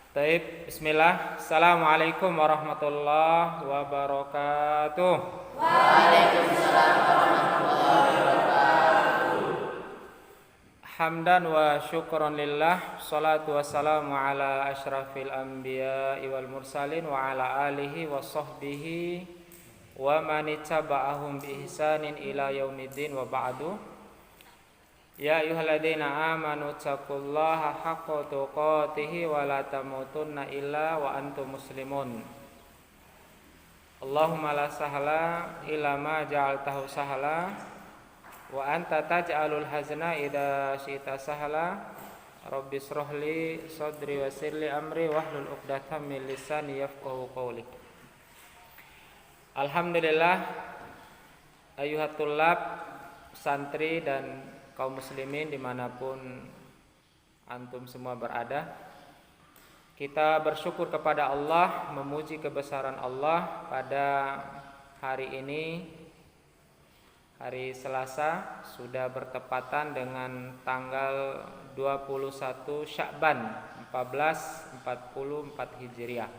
Taib, bismillah. Assalamualaikum warahmatullahi wabarakatuh. Waalaikumsalam warahmatullahi wabarakatuh. Hamdan wa syukran lillah. Salatu wassalamu ala asyrafil anbiya wal mursalin wa ala alihi wa sahbihi wa man ittaba'ahum bi ihsanin ila yaumiddin wa ba'du. Ya ayyuhalladzina amanu taqullaha haqqa tuqatih wa la tamutunna illa wa antum muslimun. Allahumma la sahla illa ma ja'altahu sahla wa anta taj'alul hazna idza syi'ta sahla. Rabbi shrahli sadri wa yassir li amri wahlul 'uqdatam min lisani yafqahu qawli. Alhamdulillah, ayyuhat tullab, santri dan kaum muslimin dimanapun antum semua berada, kita bersyukur kepada Allah, memuji kebesaran Allah pada hari ini, hari Selasa, sudah bertepatan dengan tanggal 21 Sya'ban 1444 Hijriah.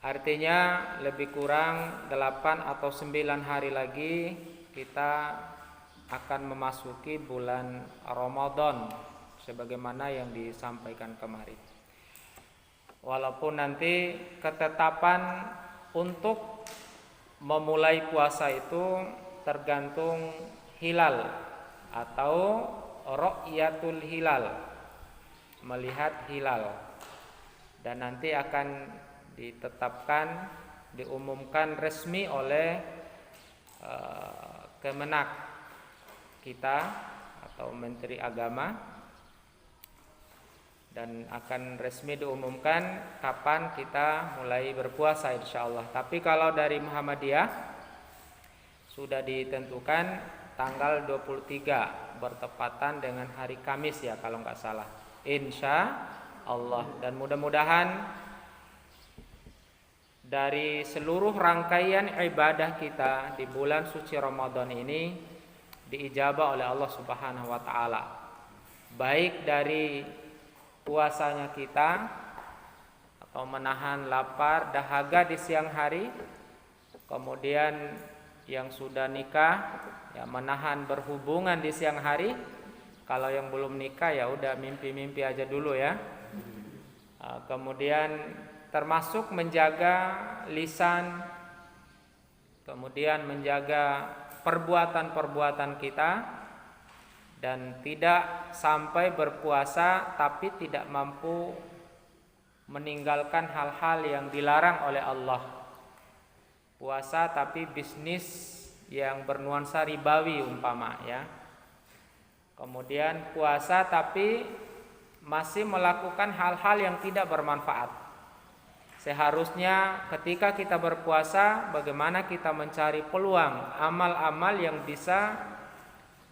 Artinya lebih kurang 8 atau 9 hari lagi kita akan memasuki bulan Ramadan sebagaimana yang disampaikan kemarin. Walaupun nanti ketetapan untuk memulai puasa itu tergantung hilal atau ru'yatul hilal, melihat hilal, dan nanti akan ditetapkan, diumumkan resmi oleh Kemenak kita atau Menteri Agama, dan akan resmi diumumkan kapan kita mulai berpuasa insyaallah. Tapi kalau dari Muhammadiyah sudah ditentukan tanggal 23 bertepatan dengan hari Kamis ya kalau nggak salah, insya Allah. Dan mudah-mudahan dari seluruh rangkaian ibadah kita di bulan suci Ramadan ini diijabah oleh Allah Subhanahu wa taala. Baik dari puasanya kita atau menahan lapar dahaga di siang hari, kemudian yang sudah nikah ya menahan berhubungan di siang hari. Kalau yang belum nikah ya udah mimpi-mimpi aja dulu ya. Kemudian termasuk menjaga lisan, kemudian menjaga perbuatan-perbuatan kita, dan tidak sampai berpuasa tapi tidak mampu meninggalkan hal-hal yang dilarang oleh Allah. Puasa tapi bisnis yang bernuansa ribawi umpama ya. Kemudian puasa tapi masih melakukan hal-hal yang tidak bermanfaat. Seharusnya ketika kita berpuasa, bagaimana kita mencari peluang amal-amal yang bisa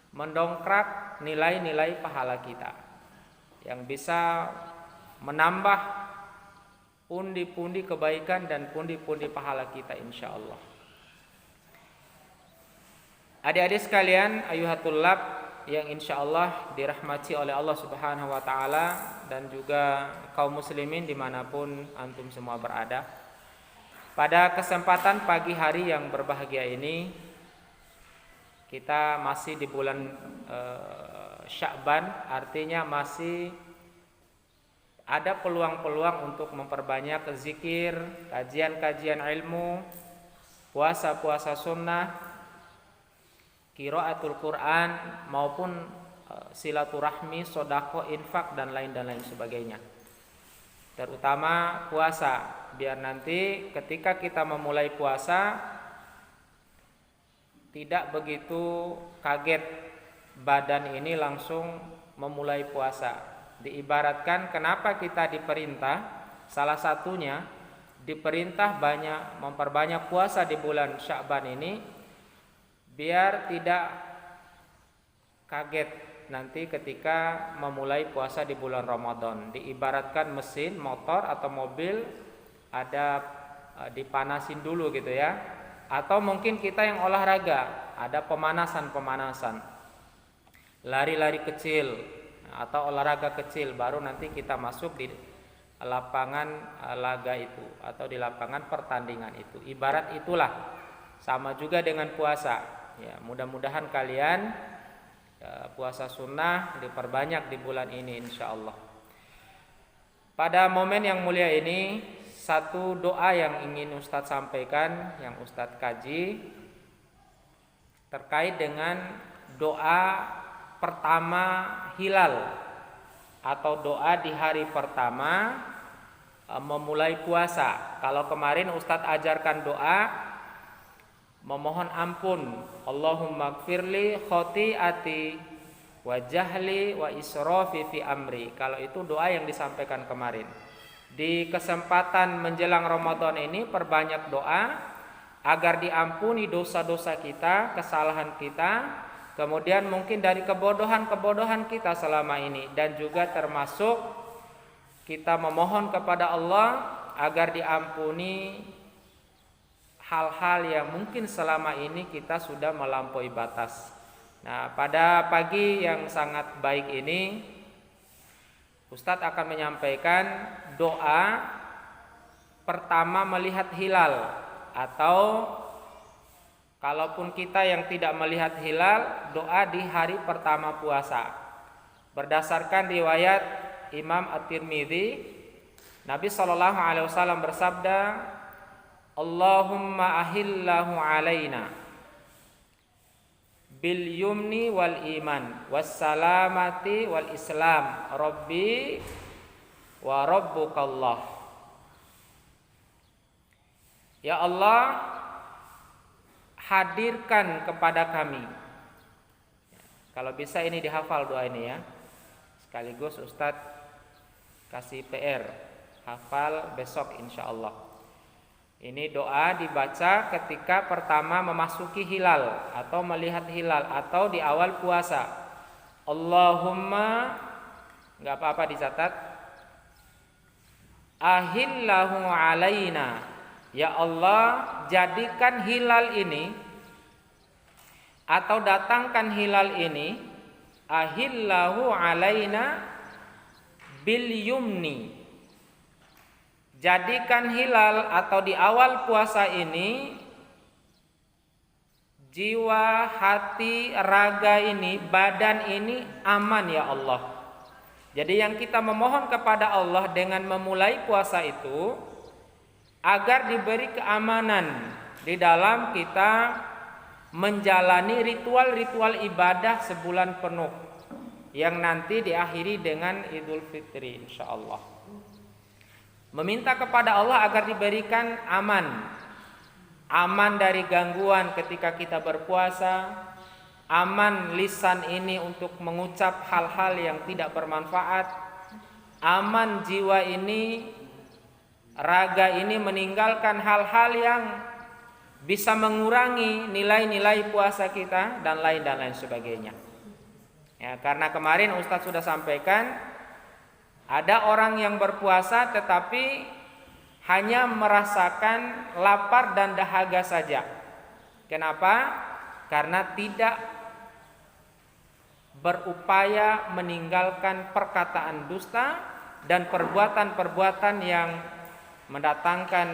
mendongkrak nilai-nilai pahala kita, yang bisa menambah pundi-pundi kebaikan dan pundi-pundi pahala kita insyaallah. Adik-adik sekalian, ayyuhatul lab yang insyaallah dirahmati oleh Allah Subhanahu wa taala, dan juga kaum muslimin dimanapun antum semua berada. Pada kesempatan pagi hari yang berbahagia ini, kita masih di bulan Sya'ban, artinya masih ada peluang-peluang untuk memperbanyak zikir, kajian-kajian ilmu, puasa-puasa sunnah, qiraatul Quran, maupun silaturahmi, sodako, infak, dan lain sebagainya. Terutama puasa, biar nanti ketika kita memulai puasa tidak begitu kaget badan ini langsung memulai puasa. Diibaratkan kenapa kita diperintah, salah satunya diperintah banyak memperbanyak puasa di bulan Sya'ban ini, biar tidak kaget nanti ketika memulai puasa di bulan Ramadan. Diibaratkan mesin motor atau mobil ada dipanasin dulu gitu ya. Atau mungkin kita yang olahraga, ada pemanasan, lari-lari kecil atau olahraga kecil, baru nanti kita masuk di lapangan laga itu atau di lapangan pertandingan itu. Ibarat itulah, sama juga dengan puasa. Ya, mudah-mudahan kalian puasa sunnah diperbanyak di bulan ini insyaallah. Pada momen yang mulia ini, satu doa yang ingin Ustadz sampaikan, yang Ustadz kaji, terkait dengan doa pertama hilal atau doa di hari pertama memulai puasa. Kalau kemarin Ustadz ajarkan doa memohon ampun, Allahumma gfirli khoti'ati wa jahli wa israfi fi amri. Kalau itu doa yang disampaikan kemarin. Di kesempatan menjelang Ramadan ini perbanyak doa agar diampuni dosa-dosa kita, kesalahan kita, kemudian mungkin dari kebodohan-kebodohan kita selama ini, dan juga termasuk kita memohon kepada Allah agar diampuni hal-hal yang mungkin selama ini kita sudah melampaui batas. Nah, pada pagi yang sangat baik ini Ustadz akan menyampaikan doa pertama melihat hilal, atau kalaupun kita yang tidak melihat hilal, doa di hari pertama puasa. Berdasarkan riwayat Imam At-Tirmidzi, Nabi SAW bersabda, Allahumma ahillahu alaina bil yumni wal iman was salamati wal islam rabbi wa rabbukallah. Ya Allah, hadirkan kepada kami. Kalau bisa ini dihafal doa ini ya. Sekaligus Ustadz kasih PR, hafal besok insyaallah. Ini doa dibaca ketika pertama memasuki hilal atau melihat hilal atau di awal puasa. Allahumma, nggak apa-apa dicatat, ahillahu alaina. Ya Allah, jadikan hilal ini atau datangkan hilal ini, ahillahu alaina bil yumni. Jadikan hilal atau di awal puasa ini jiwa, hati, raga ini, badan ini aman ya Allah. Jadi yang kita memohon kepada Allah dengan memulai puasa itu agar diberi keamanan di dalam kita menjalani ritual-ritual ibadah sebulan penuh yang nanti diakhiri dengan Idul Fitri insyaallah. Meminta kepada Allah agar diberikan aman dari gangguan ketika kita berpuasa, aman lisan ini untuk mengucap hal-hal yang tidak bermanfaat, aman jiwa ini, raga ini meninggalkan hal-hal yang bisa mengurangi nilai-nilai puasa kita dan lain sebagainya. Ya, karena kemarin Ustadz sudah sampaikan, ada orang yang berpuasa tetapi hanya merasakan lapar dan dahaga saja. Kenapa? Karena tidak berupaya meninggalkan perkataan dusta dan perbuatan-perbuatan yang mendatangkan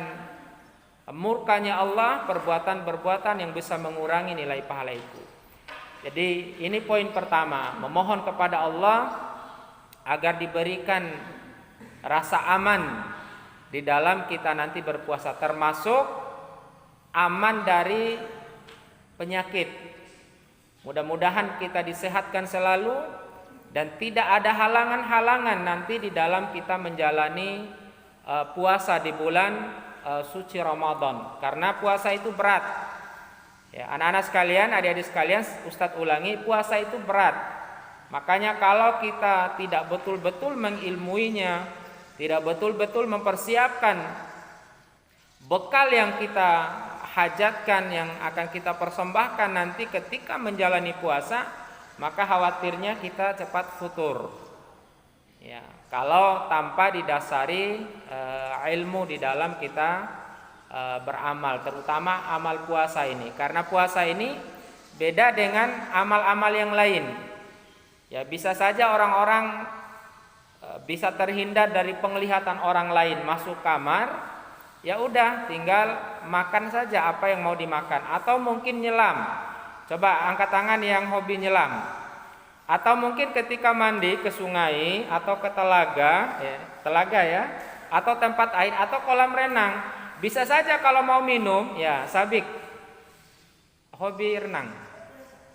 murkanya Allah, perbuatan-perbuatan yang bisa mengurangi nilai pahala itu. Jadi ini poin pertama, memohon kepada Allah agar diberikan rasa aman di dalam kita nanti berpuasa, termasuk aman dari penyakit. Mudah-mudahan kita disehatkan selalu dan tidak ada halangan-halangan nanti di dalam kita menjalani puasa di bulan suci Ramadan, karena puasa itu berat. Ya, anak-anak sekalian, adik-adik sekalian, Ustadz ulangi, puasa itu berat. Makanya kalau kita tidak betul-betul mengilmuinya, tidak betul-betul mempersiapkan bekal yang kita hajatkan, yang akan kita persembahkan nanti ketika menjalani puasa, maka khawatirnya kita cepat futur. Ya, kalau tanpa didasari ilmu di dalam kita beramal, terutama amal puasa ini. Karena puasa ini beda dengan amal-amal yang lain. Ya, bisa saja orang-orang bisa terhindar dari penglihatan orang lain masuk kamar, ya udah tinggal makan saja apa yang mau dimakan. Atau mungkin nyelam. Coba angkat tangan yang hobi nyelam. Atau mungkin ketika mandi ke sungai atau ke telaga ya, atau tempat air atau kolam renang. Bisa saja kalau mau minum, ya Sabik hobi renang.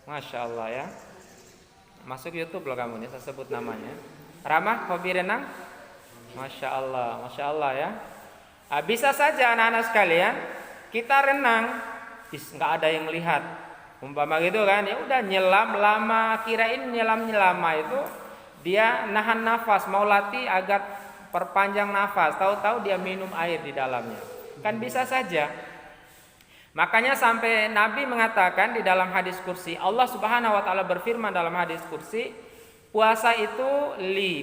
Masya Allah ya. Masuk YouTube loh kamu nih, saya sebut namanya. Ramah hobi renang? Masya Allah ya. Bisa saja anak-anak sekalian, kita renang, nggak ada yang lihat. Umpama gitu kan, ya udah nyelam lama, kirain nyelam itu dia nahan nafas, mau latih agar perpanjang nafas, tahu-tahu dia minum air di dalamnya. Kan bisa saja. Makanya sampai Nabi mengatakan di dalam hadis kursi, Allah Subhanahu wa taala berfirman dalam hadis kursi, puasa itu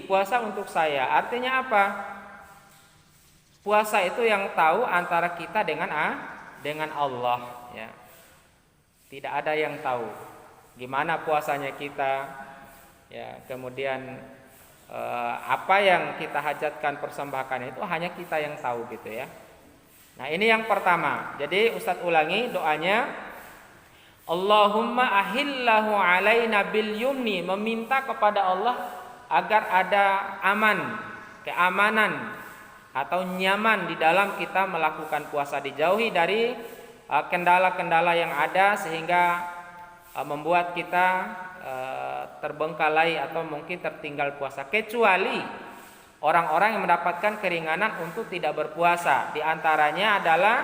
puasa untuk saya. Artinya apa? Puasa itu yang tahu antara kita dengan Allah, ya. Tidak ada yang tahu gimana puasanya kita, ya. Kemudian apa yang kita hajatkan persembahkan itu hanya kita yang tahu gitu ya. Nah, ini yang pertama. Jadi Ustadz ulangi doanya. Allahumma ahillahu alaina bil yumni, meminta kepada Allah agar ada keamanan atau nyaman di dalam kita melakukan puasa, dijauhi dari kendala-kendala yang ada sehingga membuat kita terbengkalai atau mungkin tertinggal puasa, kecuali orang-orang yang mendapatkan keringanan untuk tidak berpuasa. Di antaranya adalah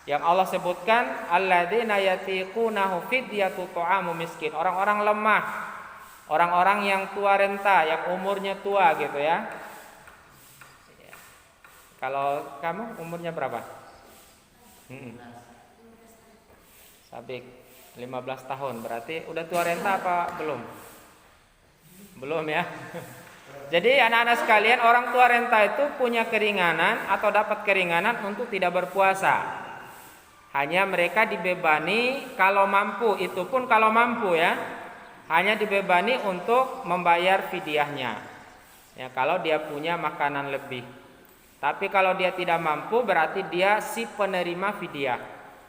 yang Allah sebutkan, alladzina yatiqunahu fidyatu ta'amu miskin, orang-orang lemah, orang-orang yang tua renta, yang umurnya tua gitu ya. Kalau kamu umurnya berapa? Sabik 15 tahun, berarti udah tua renta apa belum? Belum ya. Jadi anak-anak sekalian, orang tua renta itu punya keringanan atau dapat keringanan untuk tidak berpuasa. Hanya mereka dibebani kalau mampu, itu pun kalau mampu ya. Hanya dibebani untuk membayar fidyahnya. Ya, kalau dia punya makanan lebih. Tapi kalau dia tidak mampu berarti dia si penerima fidyah.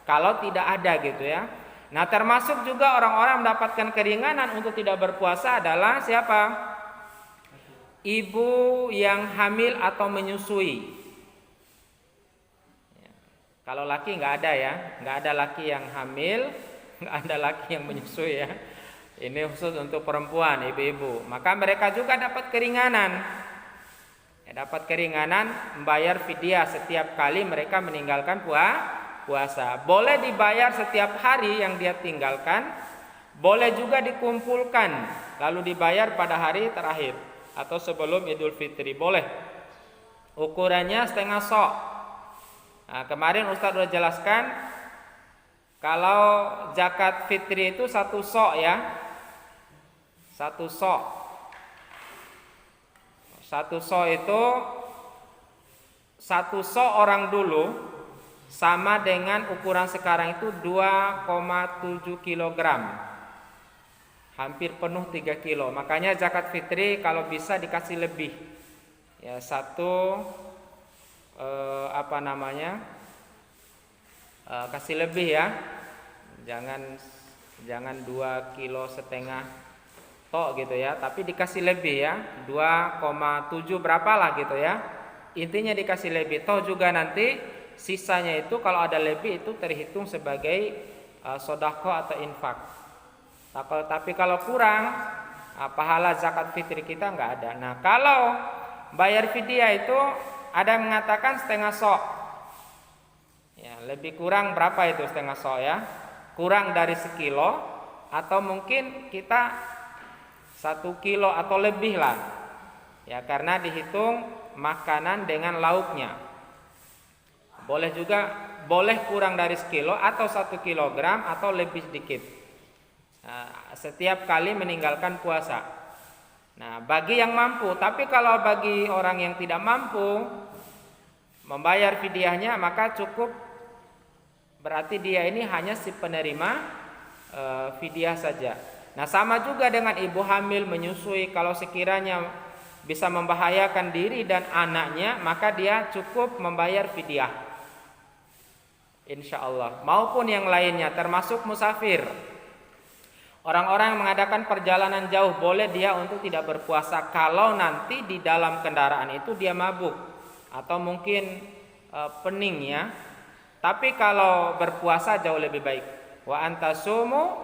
Kalau tidak ada gitu ya. Nah, termasuk juga orang-orang mendapatkan keringanan untuk tidak berpuasa adalah siapa? Ibu yang hamil atau menyusui. Kalau laki nggak ada ya, nggak ada laki yang hamil, nggak ada laki yang menyusui ya. Ini khusus untuk perempuan, ibu-ibu. Maka mereka juga dapat keringanan. Dapat keringanan membayar fidyah setiap kali mereka meninggalkan puasa. Boleh dibayar setiap hari yang dia tinggalkan, boleh juga dikumpulkan lalu dibayar pada hari terakhir atau sebelum Idul Fitri, boleh. Ukurannya setengah sok. Nah, kemarin Ustadz sudah jelaskan kalau zakat fitri itu 1 sok ya. 1 sok. 1 sok itu 1 sok orang dulu sama dengan ukuran sekarang itu 2,7 kg. Hampir penuh 3 kilo. Makanya zakat fitri kalau bisa dikasih lebih. Ya, kasih lebih ya. Jangan 2,5 kilo tok gitu ya, tapi dikasih lebih ya. 2,7 berapalah gitu ya. Intinya dikasih lebih. Toh juga nanti sisanya itu kalau ada lebih itu terhitung sebagai sedekah atau infak. Tapi kalau kurang, pahala zakat fitri kita nggak ada. Nah, kalau bayar fidyah itu ada yang mengatakan setengah sok. Ya, lebih kurang berapa itu setengah sok ya? Kurang dari sekilo atau mungkin kita 1 kilo atau lebih lah. Ya, karena dihitung makanan dengan lauknya. Boleh juga, boleh kurang dari sekilo atau 1 kilogram atau lebih sedikit. Nah, setiap kali meninggalkan puasa. Nah, bagi yang mampu, tapi kalau bagi orang yang tidak mampu membayar fidyahnya, maka cukup, berarti dia ini hanya si penerima fidyah saja. Nah, sama juga dengan ibu hamil menyusui, kalau sekiranya bisa membahayakan diri dan anaknya, maka dia cukup membayar fidyah, insya Allah. Maupun yang lainnya, termasuk musafir. Orang-orang yang mengadakan perjalanan jauh, boleh dia untuk tidak berpuasa kalau nanti di dalam kendaraan itu dia mabuk atau mungkin pening ya. Tapi kalau berpuasa jauh lebih baik. Wa antasumu,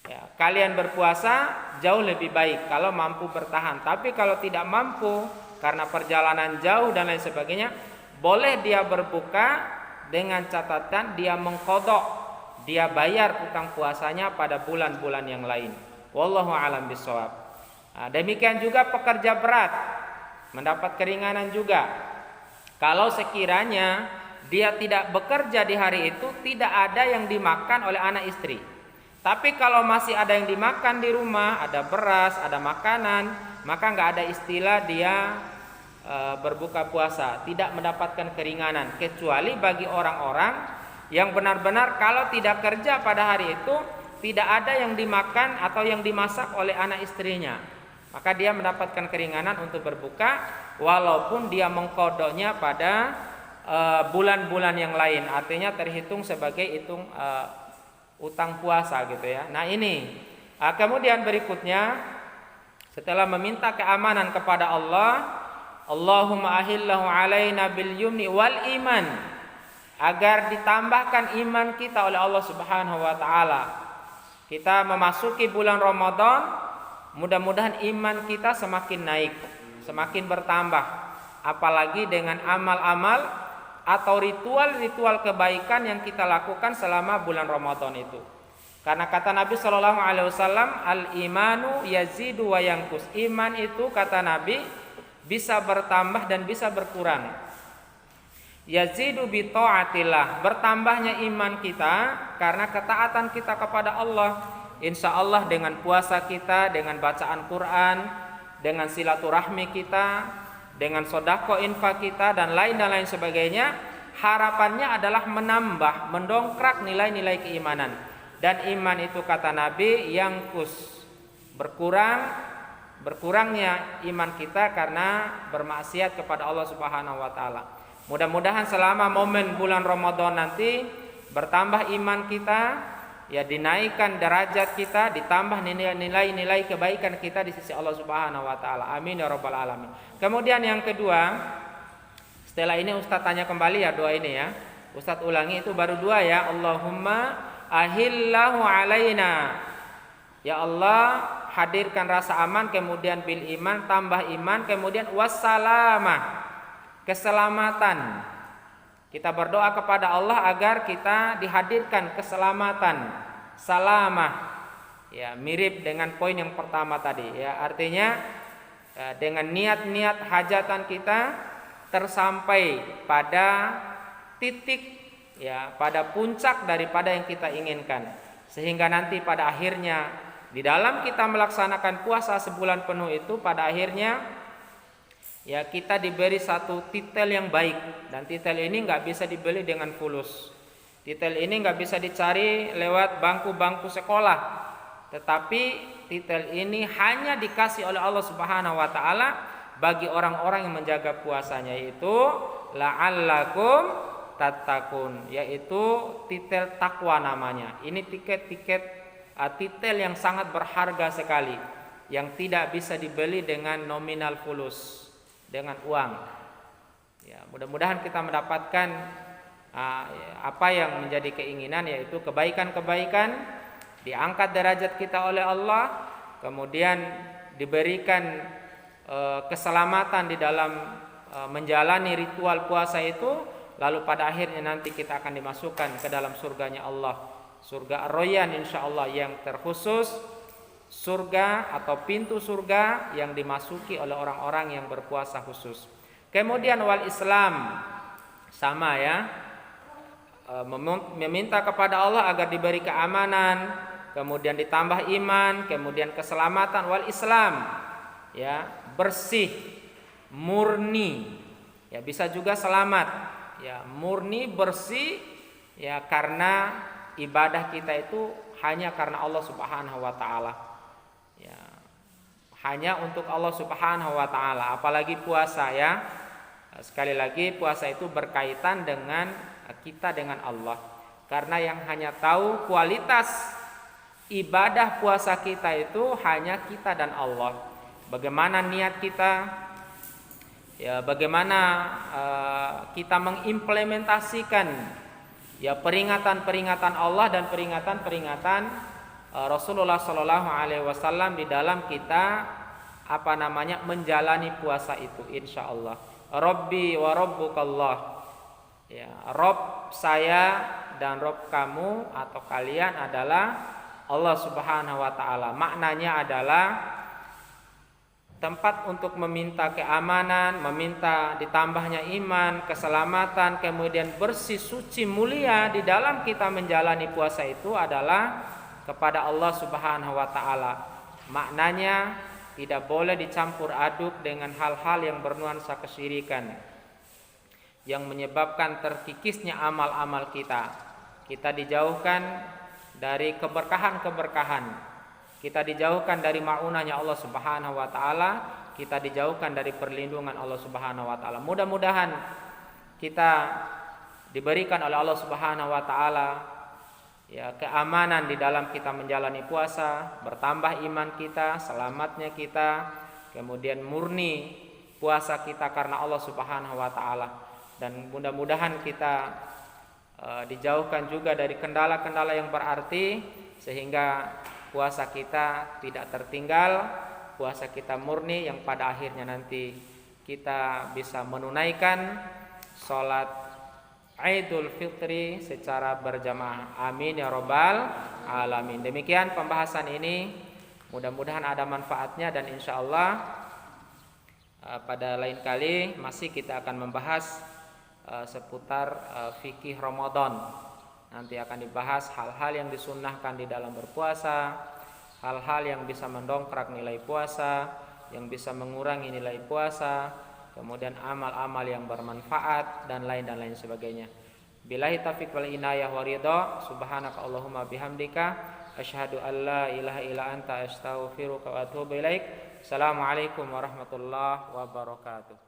ya, kalian berpuasa jauh lebih baik kalau mampu bertahan. Tapi kalau tidak mampu karena perjalanan jauh dan lain sebagainya, boleh dia berbuka dengan catatan dia mengqadha, dia bayar utang puasanya pada bulan-bulan yang lain. Wallahu a'lam bishawab. Nah, demikian juga pekerja berat mendapat keringanan juga. Kalau sekiranya dia tidak bekerja di hari itu, tidak ada yang dimakan oleh anak istri. Tapi kalau masih ada yang dimakan di rumah, ada beras, ada makanan, maka nggak ada istilah dia berbuka puasa, tidak mendapatkan keringanan, kecuali bagi orang-orang yang benar-benar kalau tidak kerja pada hari itu tidak ada yang dimakan atau yang dimasak oleh anak istrinya, maka dia mendapatkan keringanan untuk berbuka walaupun dia mengqadhanya pada bulan-bulan yang lain, artinya terhitung sebagai utang puasa gitu ya. Nah ini kemudian berikutnya, setelah meminta keamanan kepada Allah, Allahumma ahillahu alaina bil yumni wal iman, agar ditambahkan iman kita oleh Allah Subhanahu wa taala. Kita memasuki bulan Ramadan, mudah-mudahan iman kita semakin naik, semakin bertambah, apalagi dengan amal-amal atau ritual-ritual kebaikan yang kita lakukan selama bulan Ramadan itu. Karena kata Nabi sallallahu alaihi wasallam, al-imanu yazidu wa yanqus. Iman itu kata Nabi bisa bertambah dan bisa berkurang. Yazidu bi taatillah, bertambahnya iman kita karena ketaatan kita kepada Allah. Insya Allah dengan puasa kita, dengan bacaan Quran, dengan silaturahmi kita, dengan sodako infak kita dan lain sebagainya, harapannya adalah menambah, mendongkrak nilai-nilai keimanan. Dan iman itu kata Nabi yangkus, berkurangnya iman kita karena bermaksiat kepada Allah Subhanahu wa taala. Mudah-mudahan selama momen bulan Ramadan nanti bertambah iman kita, ya dinaikkan derajat kita, ditambah nilai-nilai kebaikan kita di sisi Allah Subhanahu wa taala. Amin ya rabbal alamin. Kemudian yang kedua, setelah ini Ustaz tanya kembali ya doa ini ya. Ustaz ulangi itu baru dua ya. Allahumma ahillahu alaina. Ya Allah, hadirkan rasa aman, kemudian bil iman, tambah iman, kemudian wassalamah, keselamatan. Kita berdoa kepada Allah agar kita dihadirkan keselamatan, salamah. Ya, mirip dengan poin yang pertama tadi ya. Artinya dengan niat-niat hajatan kita tersampai pada titik ya, pada puncak daripada yang kita inginkan. Sehingga nanti pada akhirnya di dalam kita melaksanakan puasa sebulan penuh itu, pada akhirnya ya kita diberi satu titel yang baik. Dan titel ini nggak bisa dibeli dengan fulus. Titel ini nggak bisa dicari lewat bangku-bangku sekolah. Tetapi titel ini hanya dikasih oleh Allah Subhanahu wa taala bagi orang-orang yang menjaga puasanya, yaitu la'allakum tattaqun, yaitu titel takwa namanya. Ini titel yang sangat berharga sekali, yang tidak bisa dibeli dengan nominal fulus, dengan uang. Ya, mudah-mudahan kita mendapatkan apa yang menjadi keinginan, yaitu kebaikan-kebaikan, diangkat derajat kita oleh Allah, kemudian diberikan keselamatan di dalam menjalani ritual puasa itu, lalu pada akhirnya nanti kita akan dimasukkan ke dalam surganya Allah, surga Ar-Rayyan insyaallah, yang terkhusus surga atau pintu surga yang dimasuki oleh orang-orang yang berpuasa khusus. Kemudian wal Islam, sama ya, meminta kepada Allah agar diberi keamanan, kemudian ditambah iman, kemudian keselamatan. Wal Islam ya, bersih, murni, ya bisa juga selamat ya, murni, bersih ya, karena ibadah kita itu hanya karena Allah Subhanahu wa taala. Ya, hanya untuk Allah Subhanahu wa taala, apalagi puasa ya. Sekali lagi puasa itu berkaitan dengan kita dengan Allah. Karena yang hanya tahu kualitas ibadah puasa kita itu hanya kita dan Allah. Bagaimana niat kita, ya bagaimana kita mengimplementasikan ya peringatan-peringatan Allah dan peringatan-peringatan Rasulullah Shallallahu Alaihi Wasallam di dalam kita menjalani puasa itu, insya Allah. Rabbi wa rabbukallah, ya Rob saya dan Rob kamu atau kalian adalah Allah Subhanahu wa taala. Maknanya adalah tempat untuk meminta keamanan, meminta ditambahnya iman, keselamatan, kemudian bersih, suci, mulia di dalam kita menjalani puasa itu adalah kepada Allah Subhanahu wa taala. Maknanya tidak boleh dicampur aduk dengan hal-hal yang bernuansa kesyirikan yang menyebabkan terkikisnya amal-amal kita. Kita dijauhkan dari keberkahan-keberkahan. Kita dijauhkan dari ma'unahnya Allah Subhanahu wa taala, kita dijauhkan dari perlindungan Allah Subhanahu wa taala. Mudah-mudahan kita diberikan oleh Allah Subhanahu wa taala ya keamanan di dalam kita menjalani puasa, bertambah iman kita, selamatnya kita, kemudian murni puasa kita karena Allah Subhanahu wa taala, dan mudah-mudahan kita dijauhkan juga dari kendala-kendala yang berarti sehingga puasa kita tidak tertinggal, puasa kita murni yang pada akhirnya nanti kita bisa menunaikan sholat Idul Fitri secara berjamaah. Amin ya rabbal alamin. Demikian pembahasan ini, mudah-mudahan ada manfaatnya, dan insya Allah pada lain kali masih kita akan membahas seputar fikih Ramadan. Nanti akan dibahas hal-hal yang disunnahkan di dalam berpuasa, hal-hal yang bisa mendongkrak nilai puasa, yang bisa mengurangi nilai puasa, kemudian amal-amal yang bermanfaat dan lain sebagainya. Billahi taufiq wal inayah wa ridha. Subhanaka Allahumma bihamdika asyhadu an la ilaha illa anta astaghfiruka wa atubu ilaik. Assalamualaikum warahmatullahi wabarakatuh.